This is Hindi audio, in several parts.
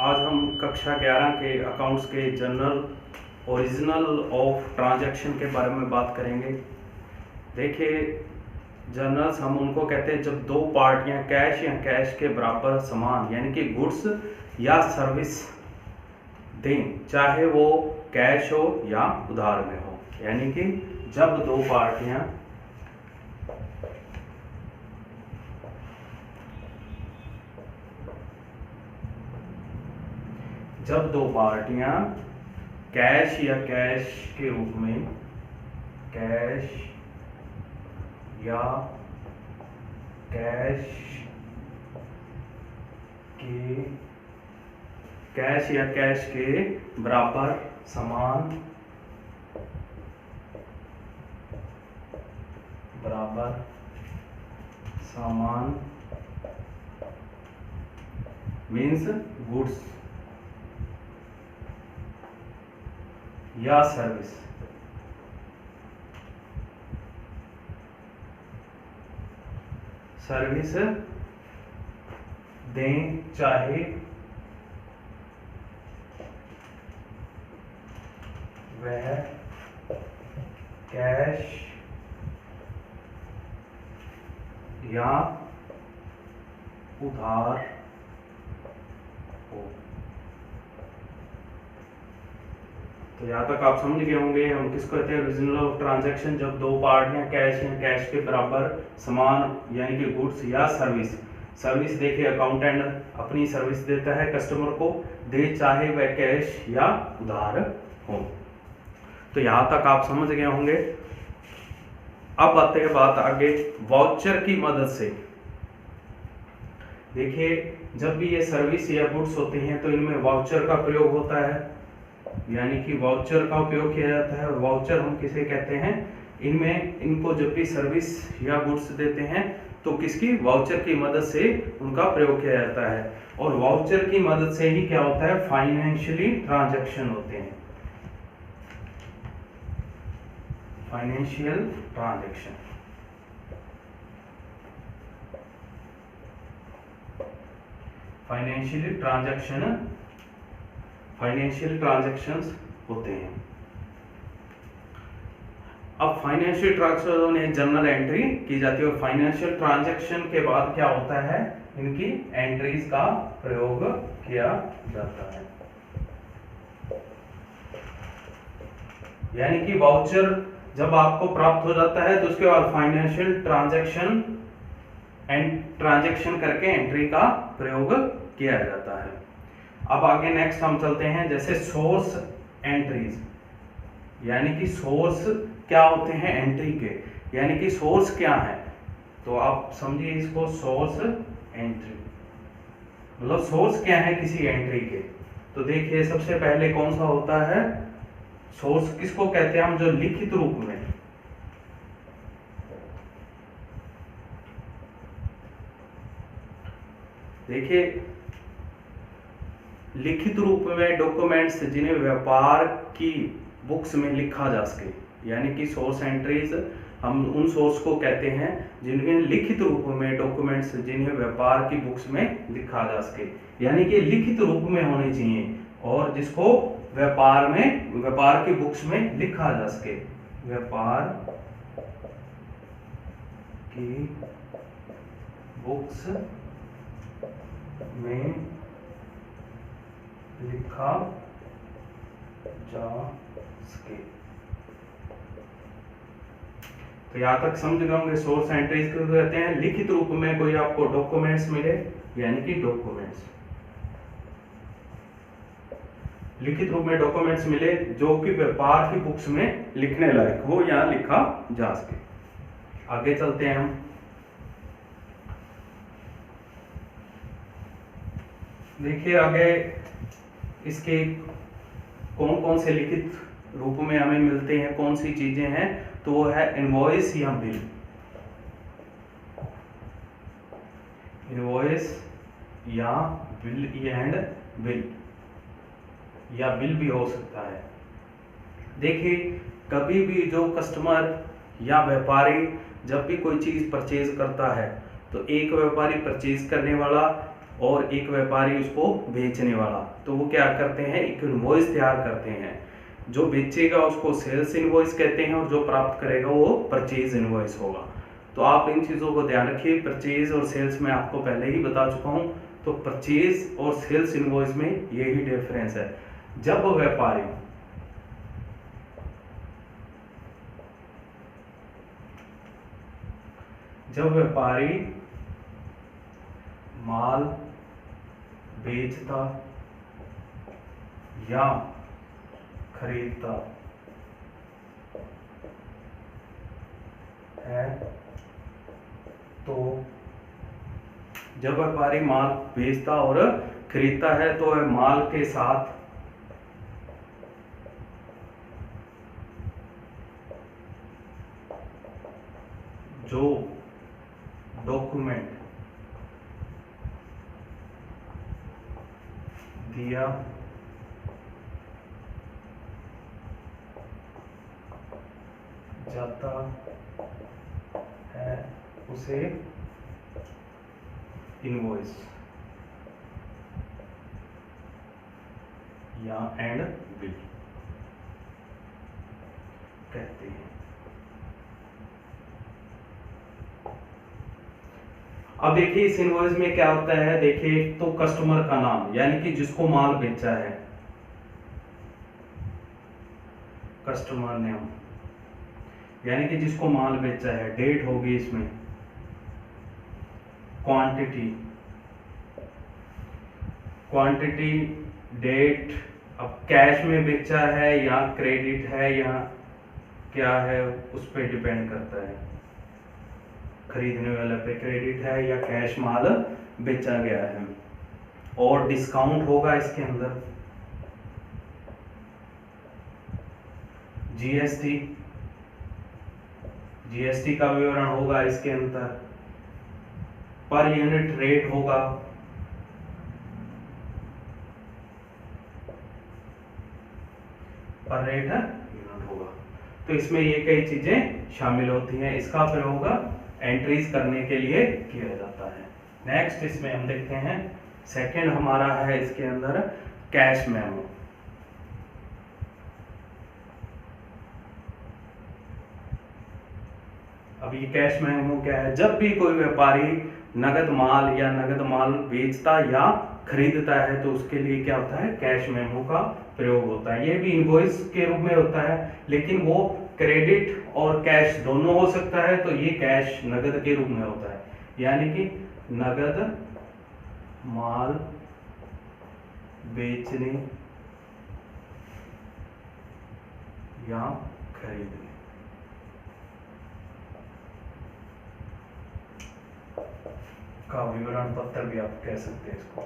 आज हम कक्षा 11 के अकाउंट्स के जनरल ओरिजिनल ऑफ ट्रांजैक्शन के बारे में बात करेंगे। देखिए, जर्नल्स हम उनको कहते हैं जब दो पार्टियां कैश या कैश के बराबर समान यानी कि गुड्स या सर्विस दें, चाहे वो कैश हो या उधार में हो। यानी कि जब दो पार्टियां कैश या कैश के रूप में कैश या कैश के बराबर समान मीन्स गुड्स या सर्विस दें, चाहे वह कैश या उधार हो। तो यहाँ तक आप समझ गए होंगे हम किसको कहते हैं ओरिजिनल ऑफ ट्रांजैक्शन। जब दो पार्टियां कैश या कैश के बराबर समान यानी कि गुड्स या सर्विस देखिए, अकाउंटेंट अपनी सर्विस देता है कस्टमर को, दे चाहे वह कैश या उधार हो। तो यहाँ तक आप समझ गए होंगे। अब आते हैं बात आगे वाउचर की मदद से। देखिए, जब भी ये सर्विस या गुड्स होते हैं तो इनमें वाउचर का प्रयोग होता है, यानी कि वाउचर का उपयोग किया जाता है। और वाउचर हम किसे कहते हैं, इनको जब भी सर्विस या गुड्स देते हैं तो किसकी वाउचर की मदद से उनका प्रयोग किया जाता है। और वाउचर की मदद से ही क्या होता है, फाइनेंशियली ट्रांजैक्शन होते हैं, फाइनेंशियल ट्रांजैक्शंस होते हैं। अब फाइनेंशियल ट्रांजैक्शन में जर्नल एंट्री की जाती है और फाइनेंशियल ट्रांजैक्शन के बाद क्या होता है, इनकी एंट्रीज का प्रयोग किया जाता है। यानी कि वाउचर जब आपको प्राप्त हो जाता है तो उसके बाद फाइनेंशियल ट्रांजैक्शन करके एंट्री का प्रयोग किया जाता है। अब आगे नेक्स्ट हम चलते हैं, जैसे सोर्स एंट्रीज, यानी कि सोर्स क्या होते हैं एंट्री के, यानी कि सोर्स क्या है। तो आप समझिए इसको, सोर्स एंट्री मतलब सोर्स क्या है किसी एंट्री के। तो देखिए, सबसे पहले कौन सा होता है सोर्स, किसको कहते हैं हम, जो लिखित रूप में देखिए लिखित रूप में डॉक्यूमेंट्स जिन्हें व्यापार की बुक्स में लिखा जा सके, यानी कि सोर्स एंट्रीज हम उन सोर्स को कहते हैं जिन्हें लिखित रूप में डॉक्यूमेंट्स जिन्हें व्यापार की बुक्स में लिखा जा सके, यानी कि लिखित रूप में होने चाहिए और जिसको व्यापार की बुक्स में लिखा जा सके, व्यापार की बुक्स में लिखा जा सके। तो यहां तक समझ गए होंगे सोर्स एंट्रीज को कहते हैं लिखित रूप में कोई आपको डॉक्यूमेंट्स मिले, यानी कि लिखित रूप में डॉक्यूमेंट्स मिले जो कि व्यापार की बुक्स में लिखने लायक हो या लिखा जा सके। आगे चलते हैं हम। देखिए आगे इसके कौन कौन से लिखित रूप में हमें मिलते हैं, कौन सी चीजें हैं, तो वो है इनवॉइस या बिल। इनवॉइस या बिल या बिल भी हो सकता है। देखिए, कभी भी जो कस्टमर या व्यापारी जब भी कोई चीज परचेज करता है तो एक व्यापारी परचेज करने वाला और एक व्यापारी उसको बेचने वाला, तो वो क्या करते हैं, एक इनवॉइस तैयार करते हैं। जो बेचेगा उसको सेल्स इनवॉइस कहते हैं और जो प्राप्त करेगा वो परचेज इनवॉइस होगा। तो आप इन चीज़ों को ध्यान रखिए। परचेज और सेल्स में आपको पहले ही बता चुका हूँ। तो परचेज और सेल्स इनवॉइस में यही डिफरेंस है। जब व्यापारी माल बेचता या खरीदता है, तो जब व्यापारी माल बेचता और खरीदता है तो वह माल के साथ जो डॉक्यूमेंट दिया जाता है उसे इनवॉइस या एंड बिल कहते हैं। अब देखिए इस इनवॉइस में क्या होता है, देखिए तो कस्टमर का नाम यानी कि जिसको माल बेचा है, कस्टमर नेम यानी कि जिसको माल बेचा है, डेट होगी इसमें, क्वांटिटी डेट। अब कैश में बेचा है या क्रेडिट है या क्या है उस पर डिपेंड करता है, खरीदने वाले पे क्रेडिट है या कैश माल बेचा गया है। और डिस्काउंट होगा इसके अंदर, जीएसटी का विवरण होगा इसके अंदर, पर यूनिट रेट होगा, पर रेट यूनिट होगा। तो इसमें ये कई चीजें शामिल होती हैं। इसका प्रयोग एंट्रीज करने के लिए किया जाता है। नेक्स्ट इसमें हम देखते हैं, सेकंड हमारा है इसके अंदर कैश मेमो। अब ये कैश मेमो क्या है, जब भी कोई व्यापारी नगद माल या नगद माल बेचता या खरीदता है तो उसके लिए क्या होता है, कैश मेमो का प्रयोग होता है। ये भी इनवॉइस के रूप में होता है, लेकिन वो क्रेडिट और कैश दोनों हो सकता है। तो ये कैश नगद के रूप में होता है, यानी कि नगद माल बेचने या खरीदने का विवरण पत्र भी आप कह सकते हैं इसको।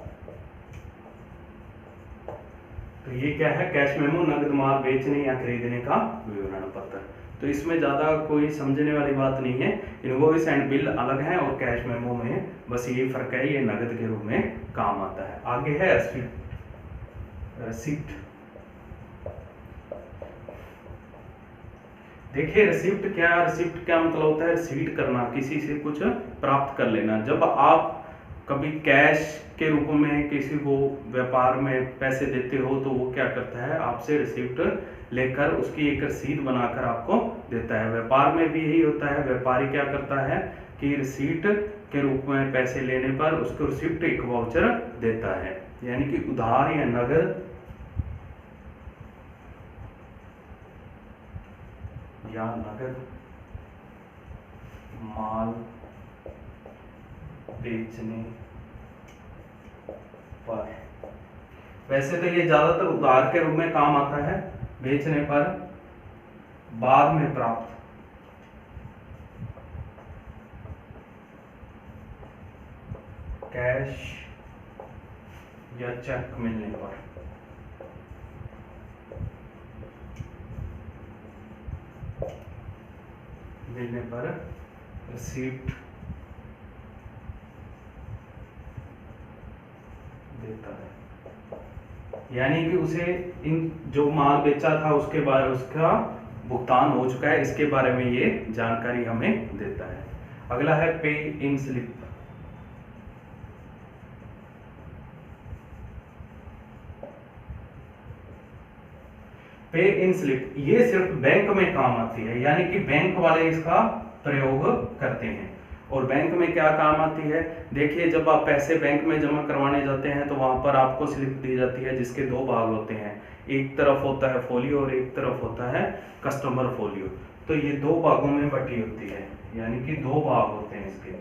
तो ये क्या है, कैश मेमो, नगद माल बेचने या खरीदने का विवरण पत्र। तो इसमें ज्यादा कोई समझने वाली बात नहीं है। इनवॉइस एंड बिल अलग है और कैश मेमो में बस ये फर्क है, ये नगद के रूप में काम आता है। आगे है रिसिप्ट। देखिए रिसिप्ट क्या मतलब होता है, रिसीट करना, किसी से कुछ प्राप्त कर लेना। जब आप कभी कैश के रूप में किसी को व्यापार में पैसे देते हो तो वो क्या करता है, आपसे रिसिप्ट लेकर उसकी एक रसीद बनाकर आपको देता है। व्यापार में भी यही होता है, व्यापारी क्या करता है कि रिसीट के रूप में पैसे लेने पर उसको रिसिप्ट एक वाउचर देता है, यानी कि उधार या नगद माल बेचने पर। वैसे तो ये ज्यादातर उधार के रूप में काम आता है, बेचने पर बाद में प्राप्त कैश या चेक मिलने पर रिसीप्ट देता है, यानी कि उसे इन जो माल बेचा था उसके बारे उसका भुगतान हो चुका है, इसके बारे में ये जानकारी हमें देता है। अगला है पे इन स्लिप। पे इन स्लिप, ये सिर्फ बैंक में काम आती है, यानी कि बैंक वाले इसका प्रयोग करते हैं। और बैंक में क्या काम आती है, देखिए जब आप पैसे बैंक में जमा करवाने जाते हैं तो वहां पर आपको स्लिप दी जाती है जिसके दो भाग होते हैं, एक तरफ होता है फोलियो और एक तरफ होता है कस्टमर फोलियो। तो ये दो भागों में बटी होती है, यानी कि दो भाग होते हैं इसके।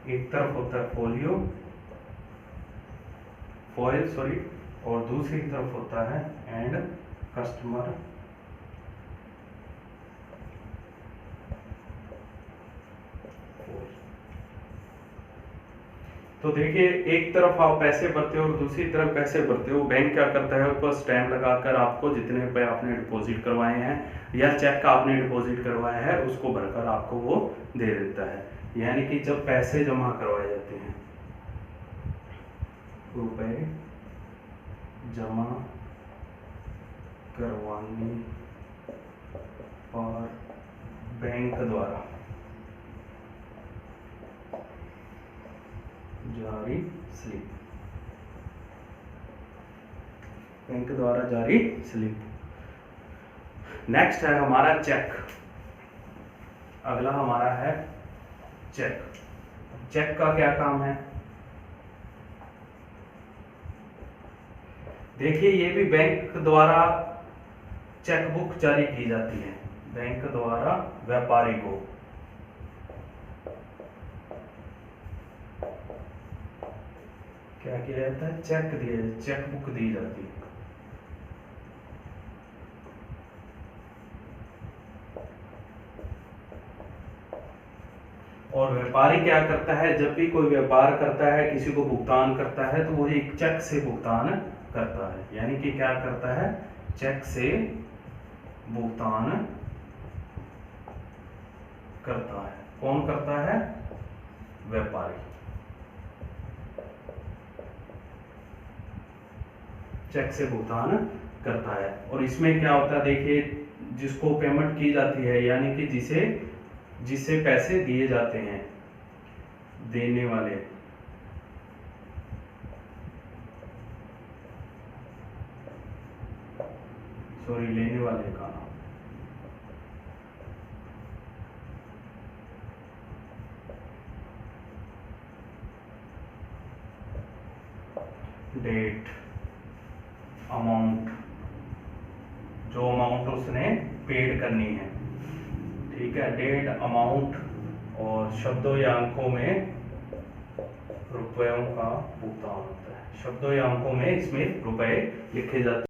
एक तरफ होता है फोलियो फॉइल सॉरी, और दूसरी तरफ होता है एंड कस्टमर। तो देखिए एक तरफ आप पैसे भरते हो और दूसरी तरफ पैसे भरते हो, बैंक क्या करता है ऊपर स्टैम्प लगाकर आपको जितने रुपए आपने डिपॉजिट करवाए हैं या चेक का आपने डिपॉजिट करवाया है उसको भरकर आपको वो दे देता है। यानी कि जब पैसे जमा करवाए जाते हैं, रुपए जमा करवाने पर बैंक द्वारा जारी स्लिप, बैंक द्वारा जारी स्लिप। नेक्स्ट है हमारा चेक। अगला हमारा है चेक। चेक का क्या काम है, देखिए ये भी बैंक द्वारा चेकबुक जारी की जाती है, बैंक द्वारा व्यापारी को क्या किया जाता है, चेक दिया, चेकबुक दी जाती है। और व्यापारी क्या करता है, जब भी कोई व्यापार करता है किसी को भुगतान करता है तो वो एक चेक से भुगतान करता है, यानी कि क्या करता है, चेक से भुगतान करता है। कौन करता है, व्यापारी। चेक से भुगतान करता है। और इसमें क्या होता है, देखिए जिसको पेमेंट की जाती है यानी कि जिसे पैसे दिए जाते हैं, देने वाले सॉरी लेने वाले का नाम, डेट, अमाउंट, जो अमाउंट उसने पेड करनी है, ठीक है, डेट, अमाउंट, और शब्दों या अंकों में रुपयों का भुगतान होता है। शब्दों या अंकों में इसमें रुपए लिखे जाते हैं।